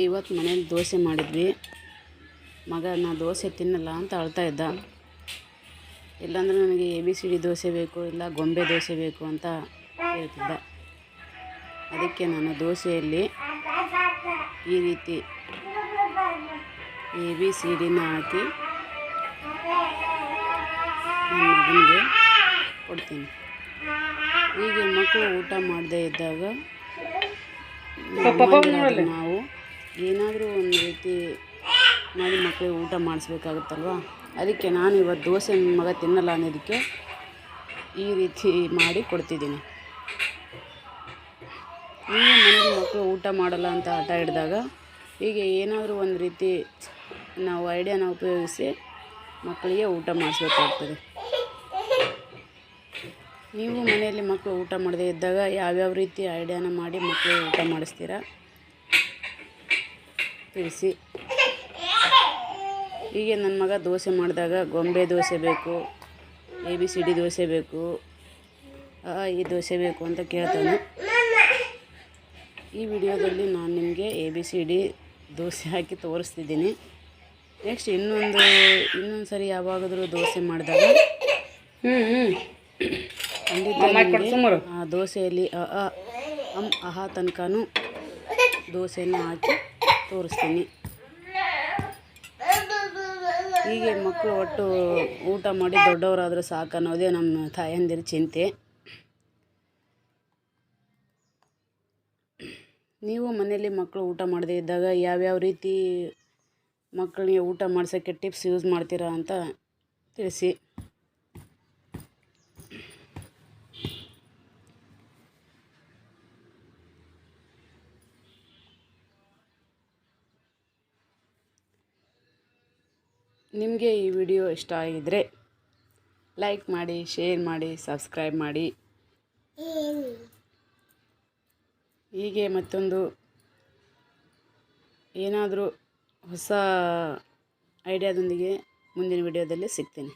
ಇವತ್ತು ಮನೇಲಿ ದೋಸೆ ಮಾಡಿದ್ವಿ. ಮಗ ನಾ ದೋಸೆ ತಿನ್ನಲ್ಲ ಅಂತ ಅಳ್ತಾ ಇದ್ದ. ಇಲ್ಲಾಂದರೆ ನನಗೆ ABCD ದೋಸೆ ಬೇಕು, ಇಲ್ಲ ಗೊಂಬೆ ದೋಸೆ ಬೇಕು ಅಂತ ಹೇಳ್ತಿದ್ದ. ಅದಕ್ಕೆ ನಾನು ದೋಸೆಯಲ್ಲಿ ಈ ರೀತಿ ABCDನ ಹಾಕಿ ನನ್ನ ಮಗನಿಗೆ ಕೊಡ್ತೀನಿ. ಹೀಗೆ ಮಕ್ಕಳು ಊಟ ಮಾಡದೇ ಇದ್ದಾಗ ನಾವು ಏನಾದರೂ ಒಂದು ರೀತಿ ಮಾಡಿ ಮಕ್ಕಳಿಗೆ ಊಟ ಮಾಡಿಸ್ಬೇಕಾಗುತ್ತಲ್ವ. ಅದಕ್ಕೆ ನಾನು ಇವತ್ತು ದೋಸೆ ನನ್ನ ಮಗ ತಿನ್ನಲ್ಲ ಅನ್ನೋದಕ್ಕೆ ಈ ರೀತಿ ಮಾಡಿ ಕೊಡ್ತಿದ್ದೀನಿ. ನೀವು ಮನೇಲಿ ಮಕ್ಕಳು ಊಟ ಮಾಡಲ್ಲ ಅಂತ ಹಠ ಹಿಡಿದಾಗ ಹೀಗೆ ಏನಾದರೂ ಒಂದು ರೀತಿ ನಾವು ಐಡಿಯಾನ ಉಪಯೋಗಿಸಿ ಮಕ್ಕಳಿಗೆ ಊಟ ಮಾಡಿಸ್ಬೇಕಾಗ್ತದೆ. ನೀವು ಮನೆಯಲ್ಲಿ ಮಕ್ಕಳು ಊಟ ಮಾಡದೇ ಇದ್ದಾಗ ಯಾವ್ಯಾವ ರೀತಿ ಐಡಿಯಾನ ಮಾಡಿ ಮಕ್ಕಳಿಗೆ ಊಟ ಮಾಡಿಸ್ತೀರಾ ತಿಳಿಸಿ. ಹೀಗೆ ನನ್ನ ಮಗ ದೋಸೆ ಮಾಡಿದಾಗ ಗೊಂಬೆ ದೋಸೆ ಬೇಕು, ABCD ದೋಸೆ ಬೇಕು, ಈ ದೋಸೆ ಬೇಕು ಅಂತ ಕೇಳ್ತಾನೆ. ಈ ವಿಡಿಯೋದಲ್ಲಿ ನಾನು ನಿಮಗೆ ABCD ದೋಸೆ ಹಾಕಿ ತೋರಿಸ್ತಿದ್ದೀನಿ. ನೆಕ್ಸ್ಟ್ ಇನ್ನೊಂದು ಸರಿ ಯಾವಾಗಾದರೂ ದೋಸೆ ಮಾಡಿದಾಗ ಆ ದೋಸೆಯಲ್ಲಿ ಅಹ ತನಕನೂ ದೋಸೆಯನ್ನು ಹಾಕಿ ತೋರಿಸ್ತೀನಿ. ಹೀಗೆ ಮಕ್ಕಳು ಒಟ್ಟು ಊಟ ಮಾಡಿ ದೊಡ್ಡವರಾದರೂ ಸಾಕು ಅನ್ನೋದೇ ನಮ್ಮ ತಾಯಂದಿರ ಚಿಂತೆ. ನೀವು ಮನೆಯಲ್ಲಿ ಮಕ್ಕಳು ಊಟ ಮಾಡದೇ ಇದ್ದಾಗ ಯಾವ್ಯಾವ ರೀತಿ ಮಕ್ಕಳಿಗೆ ಊಟ ಮಾಡ್ಸೋಕ್ಕೆ ಟಿಪ್ಸ್ ಯೂಸ್ ಮಾಡ್ತೀರಾ ಅಂತ ತಿಳಿಸಿ. ನಿಮಗೆ ಈ ವಿಡಿಯೋ ಇಷ್ಟ ಆಗಿದ್ದರೆ ಲೈಕ್ ಮಾಡಿ, ಶೇರ್ ಮಾಡಿ, ಸಬ್ಸ್ಕ್ರೈಬ್ ಮಾಡಿ. ಹೀಗೆ ಮತ್ತೊಂದು ಏನಾದರೂ ಹೊಸ ಐಡಿಯಾದೊಂದಿಗೆ ಮುಂದಿನ ವಿಡಿಯೋದಲ್ಲಿ ಸಿಗ್ತೀನಿ.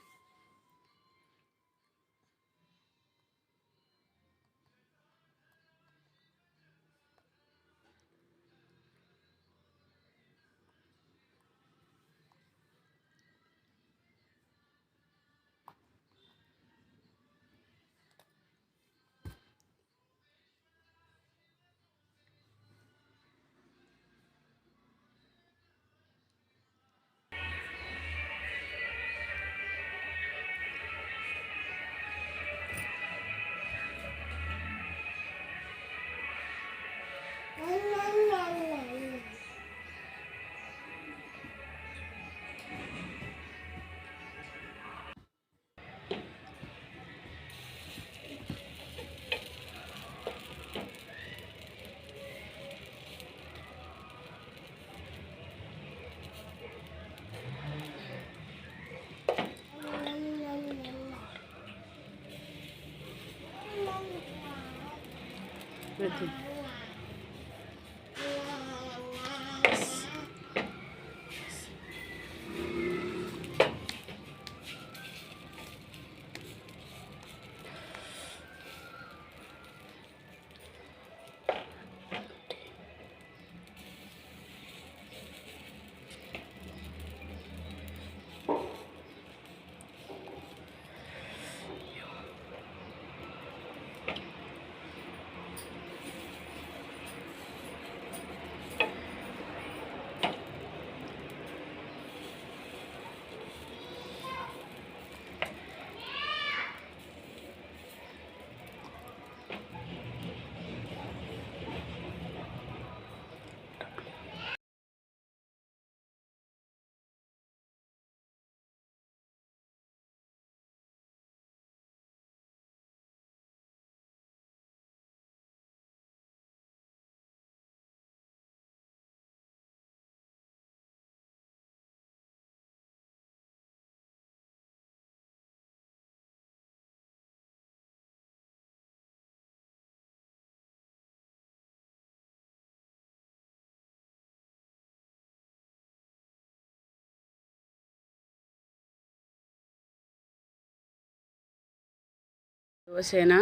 ದೋಸೆನ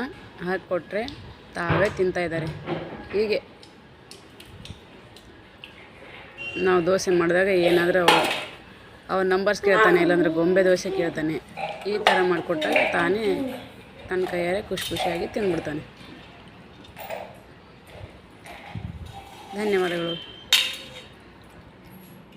ಹಾಕಿಕೊಟ್ರೆ ತಾವೇ ತಿಂತಾಯಿದ್ದಾರೆ. ಹೀಗೆ ನಾವು ದೋಸೆ ಮಾಡಿದಾಗ ಏನಾದರೂ ಅವ್ರ ನಂಬರ್ಸ್ ಕೇಳ್ತಾನೆ, ಇಲ್ಲಾಂದರೆ ಗೊಂಬೆ ದೋಸೆ ಕೇಳ್ತಾನೆ. ಈ ಥರ ಮಾಡಿಕೊಟ್ಟಾಗ ತಾನೇ ತನ್ನ ಕೈಯಾರೆ ಖುಷಿಯಾಗಿ ತಿಂದ್ಬಿಡ್ತಾನೆ. ಧನ್ಯವಾದಗಳು.